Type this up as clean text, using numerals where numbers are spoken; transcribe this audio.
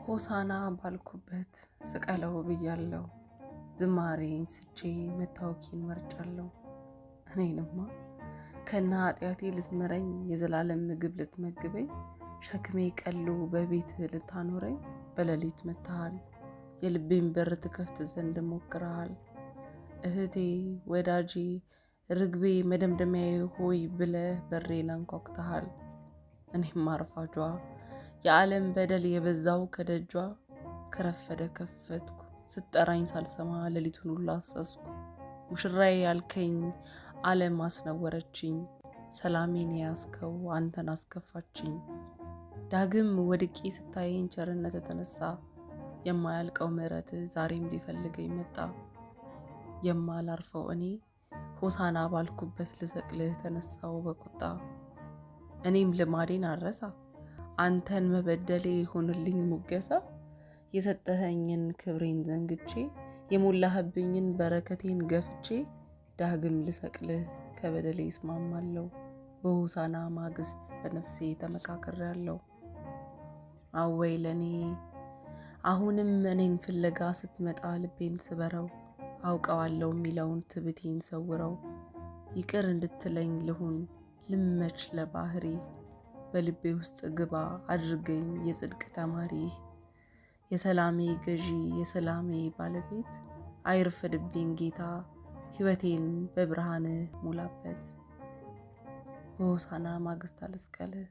ሆሳና ባልኩበት ስቀለው ብያለሁ። ዝማሬን ስቼ መታወኪን መርጫለሁ። እኔንማ ከና ኃጢአቴ ልትምረኝ የዘላለም ምግብ ልትመግበኝ ሸክሜ ቀሎ በቤት ልታኖረኝ በሌሊት መጥተሃል። የልቤን በር ትከፍት ዘንድ ሞክረሃል። እህቴ ወዳጄ ርግቤ መደምደሚያዬ ሆይ ብለህ በሬን አንኳኩተሃል። እኔም አርፋጇ የዓለም በደል የበዛው ከደጇ ከረፈደ ከፈትኩ ስትጠራኝ ሳልሰማ ሌሊቱን ሁሉ አሰስኩ። ሙሽራዬ ያልከኝ ዓለም አስነወረችኝ። ሰላሜን ያስከው አንተን አስከፋችኝ። ዳግም ወድቄ ስታየኝ ቸርነት ተነሳ። የማያልቀው ምሕረት ዛሬም ሊፈልገኝ መጣ። የማላርፈው እኔ ሆሳና ባልኩበት ልሰቅልህ ተነሳው በቁጣ። እኔም ልማዴን አረሳ አንተን መበደሌ ይሆንልኝ ሙገሳ። የሰጠኸኝን ክብሬን ዘንግቼ የሞላህብኝን በረከቴን ገፍቼ ዳግም ልሰቅልህ ከበደሌ እስማማለሁ። በሆሳና ማግስት በነፍሴ ተመካክሬያለሁ። አወይ ለኔ አሁንም እኔን ፍለጋ ስትመጣ ልቤን ስበረው። አውቀዋለሁ የሚለውን ትዕቢቴን ሰውረው። ይቅር እንድትለኝ ልሁን ልመች ለባህሪ። በልቤ ውስጥ ግባ አድርገኝ የጽድቅ ተማሪ። የሰላሜ ገዢ የሰላሜ ባለቤት አይርፈድብኝ ጌታ። ሕይወቴን በብርሃንህ ሙላበት። በሆሳና ማግስት አልስቀልህ።